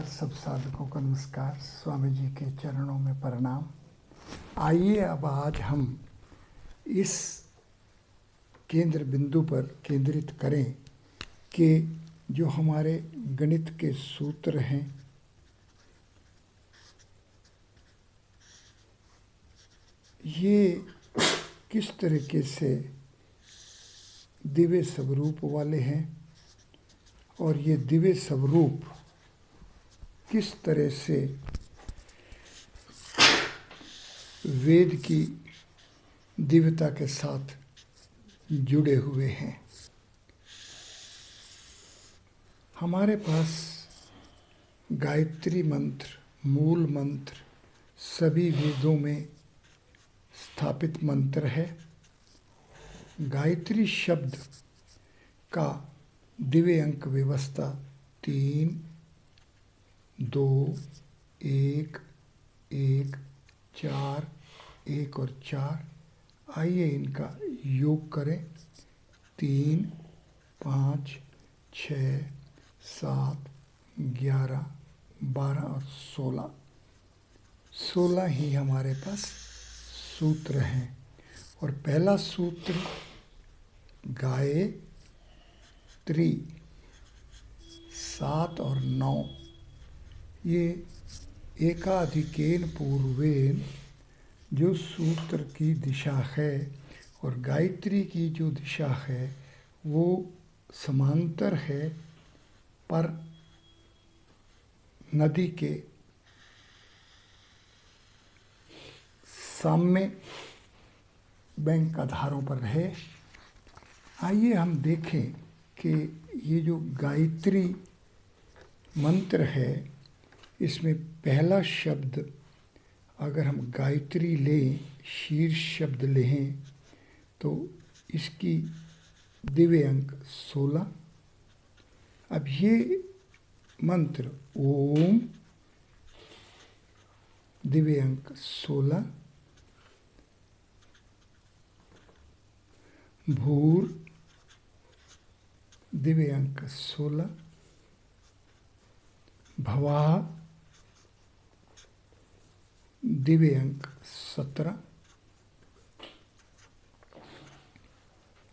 नमस्कार, सब साधकों को नमस्कार, स्वामी जी के चरणों में प्रणाम। आइए अब आज हम इस केंद्र बिंदु पर केंद्रित करें कि जो हमारे गणित के सूत्र हैं, ये किस तरीके से दिव्य स्वरूप वाले हैं और ये दिव्य स्वरूप किस तरह से वेद की दिव्यता के साथ जुड़े हुए हैं। हमारे पास गायत्री मंत्र, मूल मंत्र सभी वेदों में स्थापित मंत्र है। गायत्री शब्द का दिव्य अंक व्यवस्था 3, 2, 1, 1, 4, 1 और 4। आइए इनका योग करें। 3, 5, 6, 7, 11, 12 और 16। 16 ही हमारे पास सूत्र हैं। और पहला सूत्र गायत्री 7 और 9, ये एकाधिकेन पूर्वेन जो सूत्र की दिशा है और गायत्री की जो दिशा है वो समांतर है, पर नदी के साम्य बैंक आधारों पर है। आइए हम देखें कि ये जो गायत्री मंत्र है, इसमें पहला शब्द अगर हम गायत्री लें, शीर्ष शब्द लें, तो इसकी दिव्य अंक 16। अब ये मंत्र ओम, दिव्य अंक 16, भूर, दिव्य अंक 16, भवा, दिव्य अंक 17,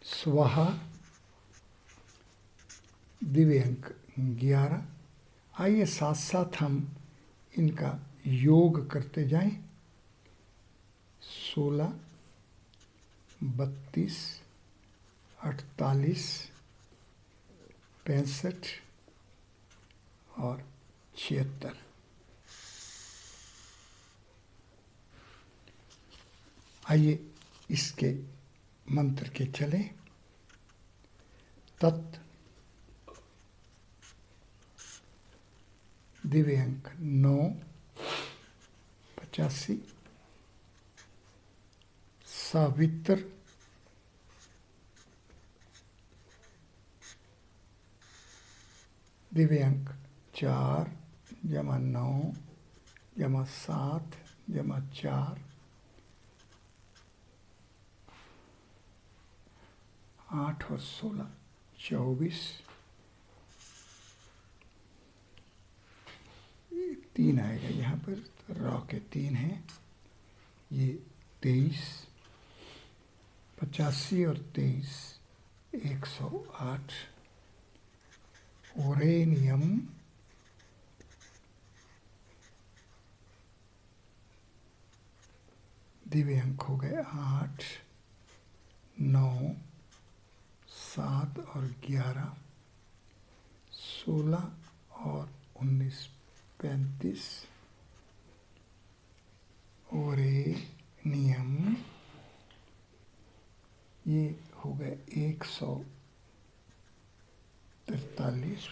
स्वाहा, दिव्य अंक 11। आइए साथ साथ हम इनका योग करते जाएं। 16, 32, 48, 65 और 76। आइए इसके मंत्र के चले। तत्, दिव्य अंक 9, 85, सावित्र, दिव्य अंक 4 जमा 9 जमा 7 जमा 4, 8 और 16, 24। 3 आएगा यहाँ पर, तो रॉ के 3 हैं। ये 23, 85 और 23, 108। ओरेनियम, दिव्य अंक हो गए 8, 9, 7 और 11, 16 और 19, 35। ओरेनियम, ये हो गए 143।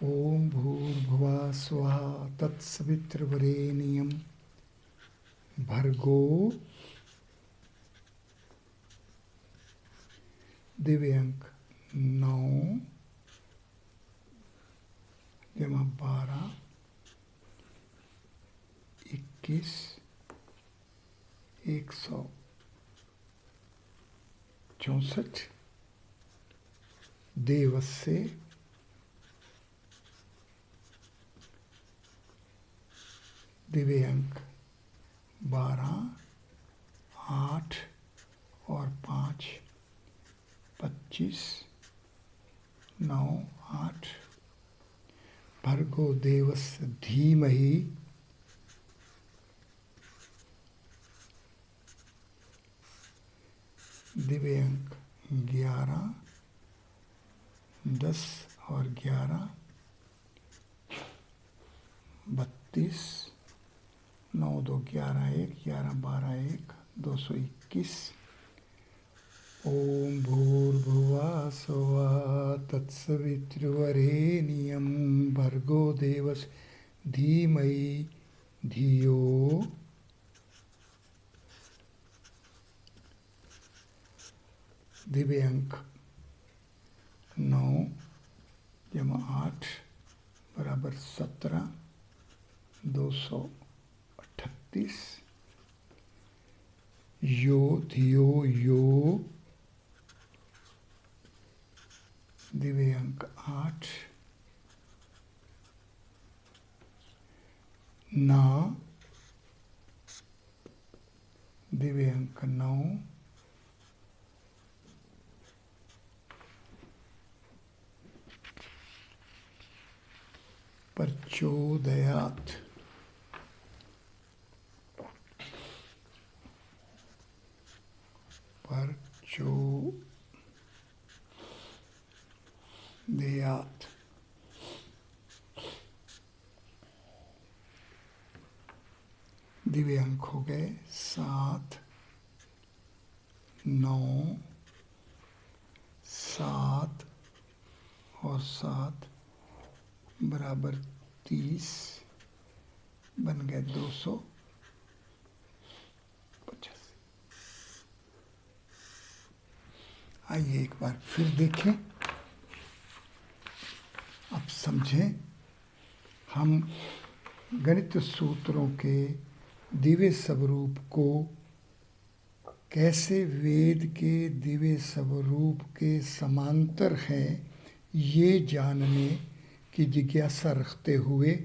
ओम भूर्भुवः स्वः तत्सवितुर्वरेण्यं भर्गो, दिव्य अंक 9 जमा 12, 21, 164। देवस्य दिव्य अंक 12, 8 और 5, 25, 9, 8। भर्गो देवस्य धीमहि दिव्य अंक 11, 10 और 11, 32, 9, 2, 11, 1, 11, 12, 1, 221। ओम भूर्भुवः स्वः तत्सवितुर्वरेण्यं भर्गो देवस्य धीमहि धियो दिव्य अंक 9 जमा 8 बराबर 17, 238। यो धियो यो दिव्य अंक 8 ना दिव्य अंक 9 प्रचोदयात् प्रचोदयात् दिव्य अंक हो गए 7, 9, 7 और 7 बराबर 30 बन गए 250। आइए एक बार फिर देखें, अब समझें हम गणित सूत्रों के दिव्य स्वरूप को कैसे वेद के दिव्य स्वरूप के समांतर है ये जानने की जिज्ञासा रखते हुए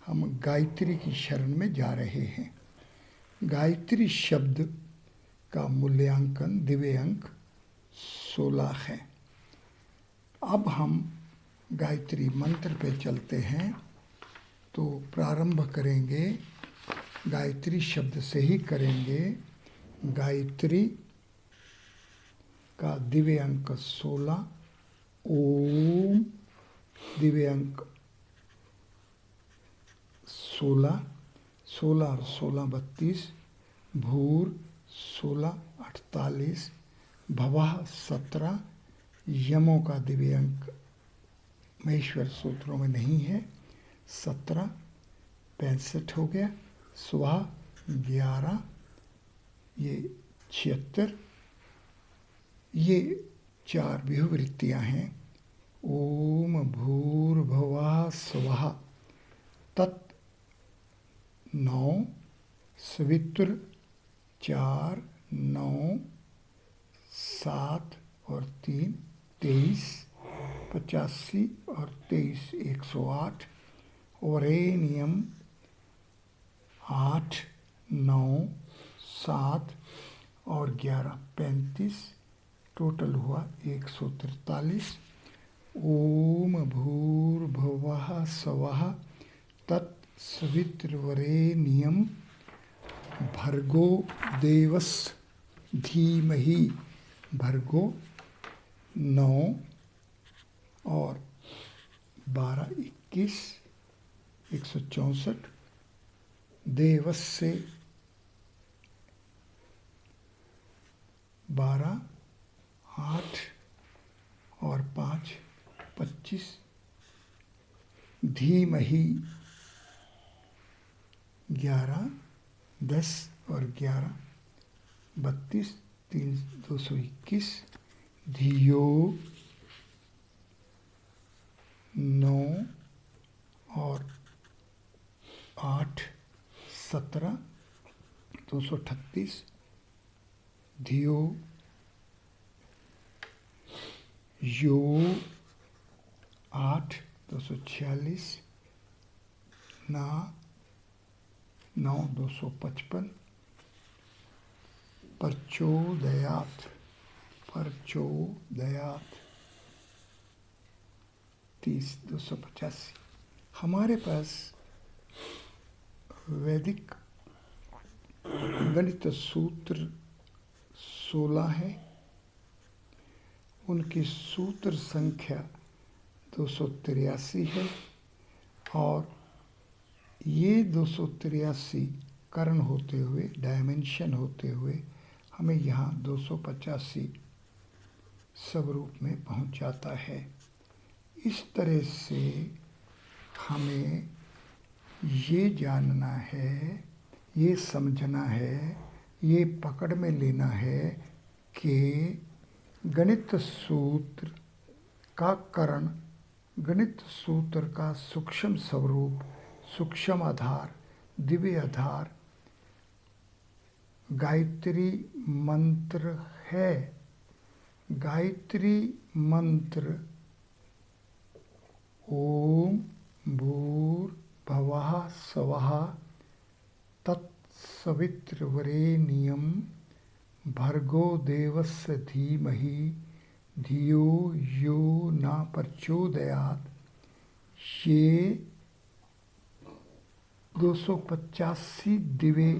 हम गायत्री की शरण में जा रहे हैं। गायत्री शब्द का मूल्यांकन दिव्य अंक 16 है। अब हम गायत्री मंत्र पे चलते हैं तो प्रारंभ करेंगे गायत्री शब्द से ही करेंगे। गायत्री का दिव्य अंक 16, ओम दिव्य अंक 16, 16 और 16 32, भूर 16 48, भवः 17, यमों का दिव्य अंक महेश्वर सूत्रों में नहीं है, 17 65 हो गया, स्वः 11 ये 76, ये 4 विहुवृत्तियाँ हैं। ओम भूर्भुवः स्वः तत् 9, सवितुर 4, 9, 7 और 3 23, 85 और 23 108, वरेण्यम 8, 9, 7 और 11 35, टोटल हुआ 143। ओम भूर्भुवः स्वः तत्सवितुर्वरेण्यं भर्गो देवस्य धीमहि, भर्गो 9 और 12 21 164, देवस्य 12 8 और 5 25, धीमहि 11 10 और 11 32 3 221, धियो 9 और 8 17 238, धियो यो 8 246, ना 9 255 प्रचोदयात 30 285। हमारे पास वैदिक गणित सूत्र 16 है। उनकी सूत्र संख्या 283 है और ये 283 कर्ण होते हुए, डायमेंशन होते हुए हमें यहाँ 285 स्वरूप में पहुँच जाता है। इस तरह से हमें ये जानना है, ये समझना है, ये पकड़ में लेना है कि गणित सूत्र का कर्ण, गणित सूत्र का सूक्ष्म स्वरूप, सूक्ष्म आधार, दिव्य आधार गायत्री मंत्र है। गायत्री मंत्र ओम भूर्भुवः स्वः तत्सवितुर्वरेण्यं भर्गो देवस्य धीमहि धियो यो न प्रचोदयात्। ये 285 दिव्य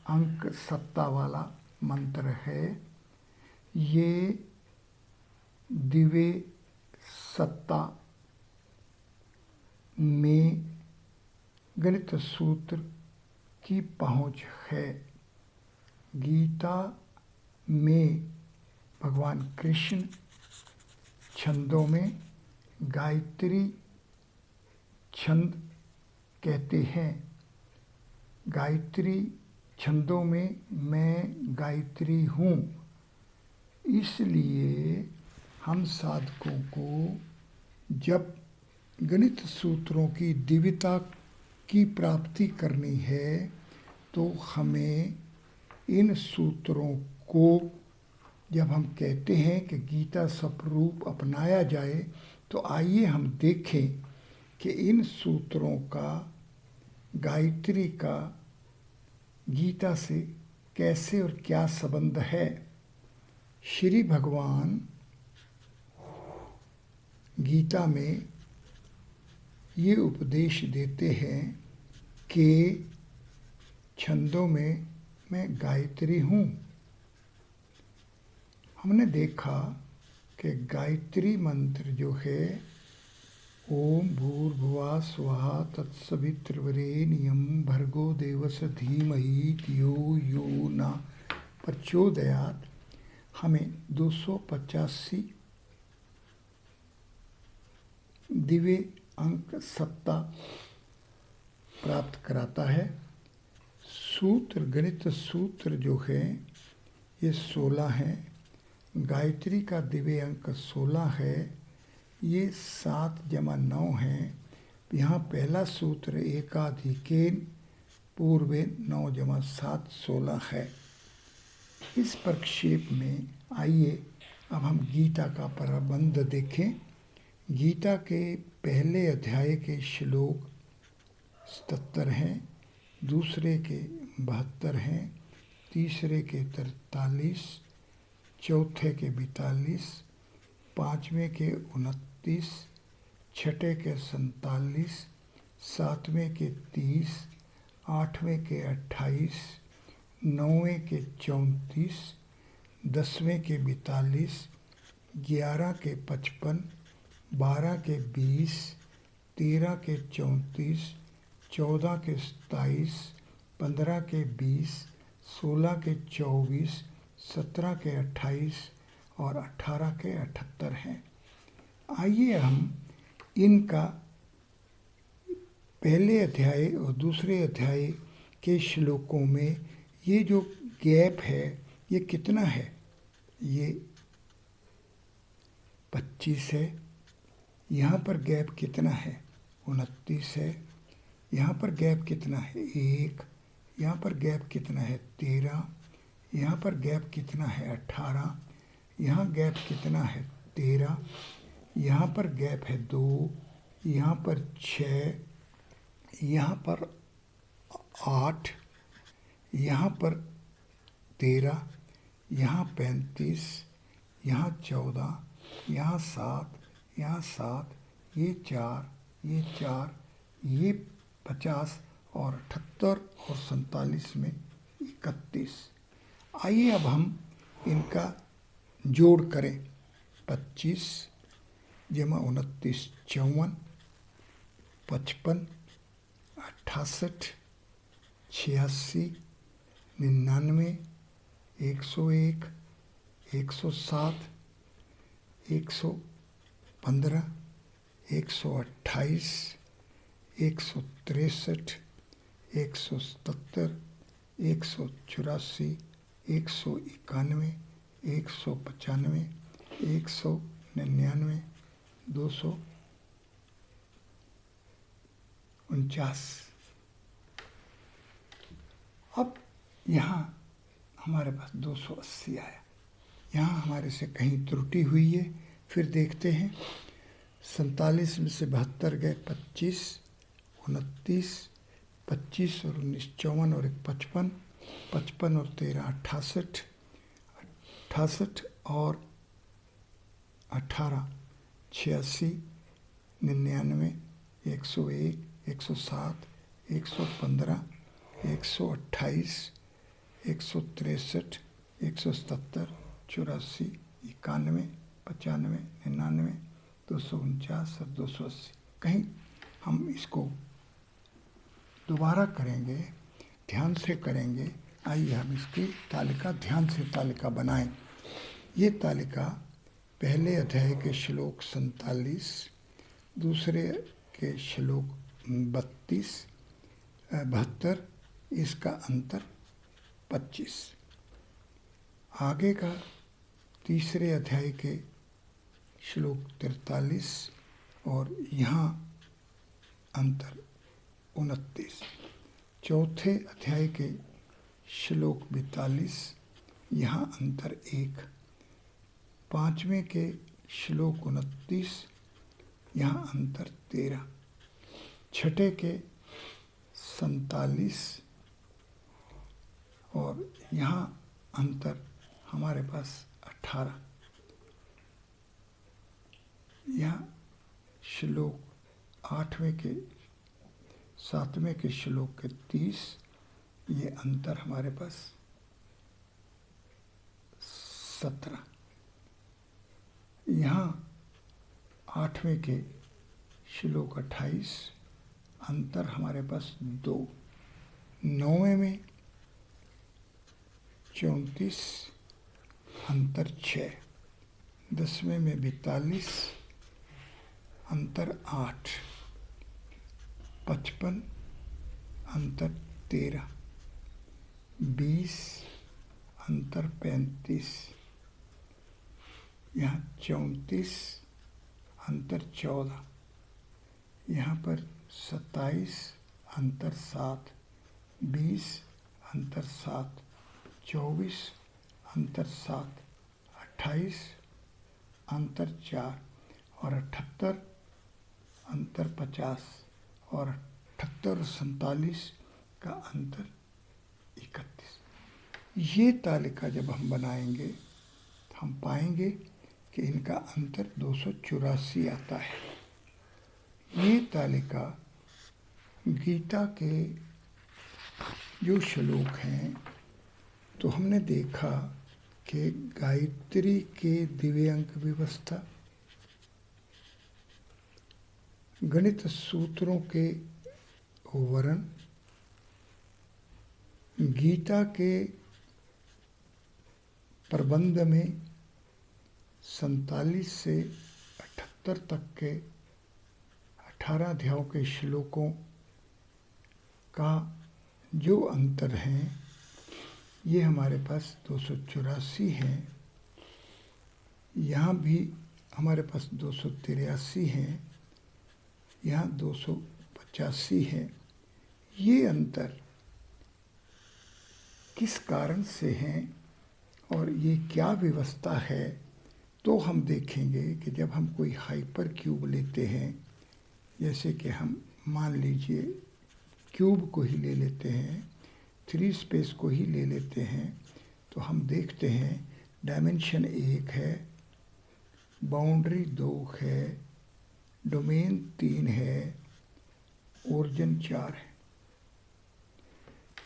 अंक सत्ता वाला मंत्र है। ये दिव्य सत्ता में गणित सूत्र की पहुँच है। गीता में भगवान कृष्ण छंदों में गायत्री छंद कहते हैं। गायत्री छंदों में मैं गायत्री हूँ। इसलिए हम साधकों को जब गणित सूत्रों की दिव्यता की प्राप्ति करनी है तो हमें इन सूत्रों को, जब हम कहते हैं कि गीता स्वरूप अपनाया जाए, तो आइए हम देखें कि इन सूत्रों का, गायत्री का गीता से कैसे और क्या संबंध है। श्री भगवान गीता में ये उपदेश देते हैं कि छंदों में मैं गायत्री हूँ। हमने देखा कि गायत्री मंत्र जो है ओम भूर्भुवः स्वः तत्सवितुर्वरेण्यं भर्गो देवस्य धीमहि धियो यो न प्रचोदयात्, हमें 285 दिव्य अंक सत्ता प्राप्त कराता है। सूत्र, गणित सूत्र जो है ये 16 हैं। गायत्री का दिव्य अंक 16 है। ये 7 + 9 है। यहाँ पहला सूत्र एकाधिकेन पूर्वे 9 + 7 16 है। इस प्रक्षेप में आइए अब हम गीता का प्रबंध देखें। गीता के पहले अध्याय के श्लोक 77 हैं, दूसरे के 72 हैं, तीसरे के 43, चौथे के 42, पाँचवें के 29, छठे के 47, सातवें के 30, आठवें के 28, नौवें के 34, 10वें के 42, 11 के 55, 12 के 20, 13 के 34, 14 के 27, 15 के 20, 16 के 24, 17 के 28 और 18 के 78 हैं। आइए हम इनका पहले अध्याय और दूसरे अध्याय के श्लोकों में ये जो गैप है ये कितना है। ये 25 है। यहाँ पर गैप कितना है, 29 है। यहाँ पर गैप कितना है, 1। यहाँ पर गैप कितना है, 13। यहाँ पर गैप कितना है, 18। यहाँ गैप कितना है, 13। यहाँ पर गैप है 2। यहाँ पर 6। यहाँ पर 8 यहाँ पर 13, यहाँ 35, यहाँ 14, यहाँ 7, यहाँ 7, ये 4, ये 4, ये 50 और 78 और 47 में 31। आइए अब हम इनका जोड़ करें। 25 जमा 29 54, 55, 68, 86, 99, 101, 107, 115, 128, 163, 177, 184, 191, 195, 199, 249। अब यहाँ हमारे पास 280 आया। यहाँ हमारे से कहीं त्रुटि हुई है, फिर देखते हैं। 47 में से 72 गए, 25, 29, 25 और 19 54 और 1 55, 55 और 13 68, 68 और 18 86, 99, 101, 107, 115, 128, 163, 177, 84, 91, 95, 99, 249 और 280। कहीं हम इसको दोबारा करेंगे, ध्यान से करेंगे। आइए हम इसकी तालिका ध्यान से तालिका बनाएं। ये तालिका पहले अध्याय के श्लोक 47, दूसरे के श्लोक 32, 72, इसका अंतर 25। आगे का तीसरे अध्याय के श्लोक 43 और यहाँ अंतर 29। चौथे अध्याय के श्लोक 42, यहाँ अंतर 1। पांचवें के श्लोक 29, यहाँ अंतर 13। छठे के 47 और यहाँ अंतर हमारे पास 18। यहाँ श्लोक 8वें के 7वें के श्लोक के 30, ये अंतर हमारे पास 17। यहाँ 8वें के श्लोक 28, अंतर हमारे पास 2। 9वें में 34, अंतर 6। 10वें में 42, अंतर 8। 55, अंतर 13। 20, अंतर 35। यहाँ 34, अंतर 14। यहाँ पर 27, अंतर 7। 20, अंतर 7। 24, अंतर 7। 28, अंतर 4 और 78, अंतर 50 और 78 और 47 का अंतर 31। ये तालिका जब हम बनाएंगे तो हम पाएंगे कि इनका अंतर 284 आता है। ये तालिका गीता के जो श्लोक हैं, तो हमने देखा कि गायत्री के दिव्यांक व्यवस्था, गणित सूत्रों के वर्ण, गीता के प्रबंध में 47 से 78 तक के 18 अध्यायों के श्लोकों का जो अंतर है, ये हमारे पास 284 हैं। यहाँ भी हमारे पास 283 हैं, यहाँ 285 है। ये अंतर किस कारण से हैं और ये क्या व्यवस्था है, तो हम देखेंगे कि जब हम कोई हाइपर क्यूब लेते हैं, जैसे कि हम मान लीजिए क्यूब को ही ले लेते हैं, 3 स्पेस को ही ले लेते हैं तो हम देखते हैं डायमेंशन 1 है, बाउंड्री 2 है, डोमेन 3 है, ओरिजिन 4 है।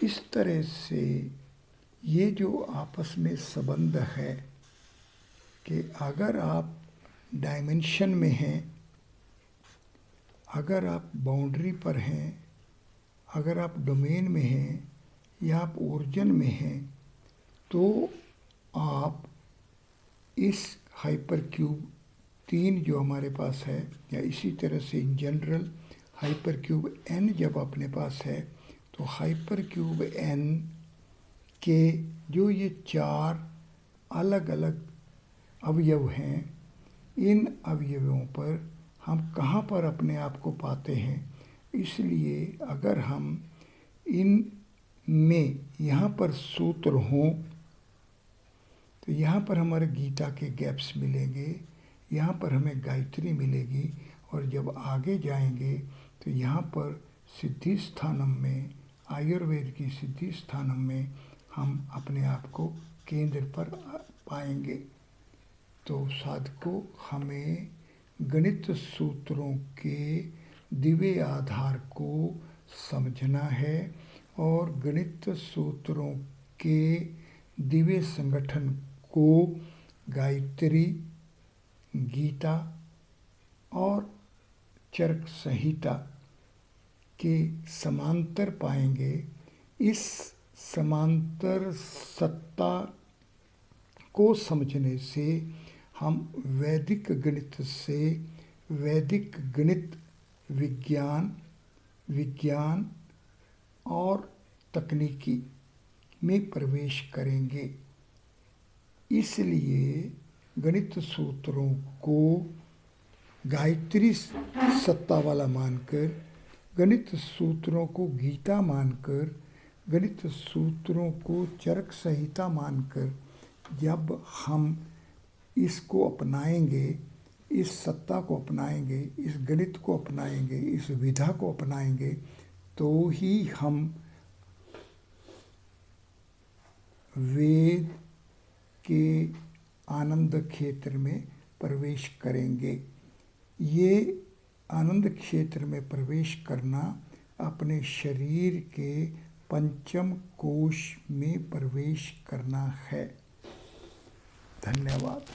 इस तरह से ये जो आपस में संबंध है कि अगर आप डायमेंशन में हैं, अगर आप बाउंड्री पर हैं, अगर आप डोमेन में हैं या आप ओरिजिन में हैं, तो आप इस हाइपर क्यूब 3 जो हमारे पास है, या इसी तरह से in general hyper cube n जब अपने पास है, तो हाइपर क्यूब n के जो ये 4 अलग अलग अवयव हैं, इन अवयवों पर हम कहाँ पर अपने आप को पाते हैं। इसलिए अगर हम इन में यहाँ पर सूत्र हों तो यहाँ पर हमारे गीता के गैप्स मिलेंगे, यहाँ पर हमें गायत्री मिलेगी, और जब आगे जाएंगे तो यहाँ पर सिद्धि स्थानम में, आयुर्वेद की सिद्धि स्थानम में हम अपने आप को केंद्र पर पाएंगे। तो साधकों, हमें गणित सूत्रों के दिव्य आधार को समझना है और गणित सूत्रों के दिव्य संगठन को गायत्री, गीता और चरक संहिता के समांतर पाएंगे। इस समांतर सत्ता को समझने से हम वैदिक गणित से वैदिक गणित विज्ञान और तकनीकी में प्रवेश करेंगे। इसलिए गणित सूत्रों को गायत्री सत्ता वाला मानकर, गणित सूत्रों को गीता मानकर, गणित सूत्रों को चरक संहिता मानकर जब हम इसको अपनाएंगे, इस सत्ता को अपनाएंगे, इस गणित को अपनाएंगे, इस विधा को अपनाएंगे, तो ही हम वेद के आनंद क्षेत्र में प्रवेश करेंगे। ये आनंद क्षेत्र में प्रवेश करना अपने शरीर के पंचम कोश में प्रवेश करना है। धन्यवाद।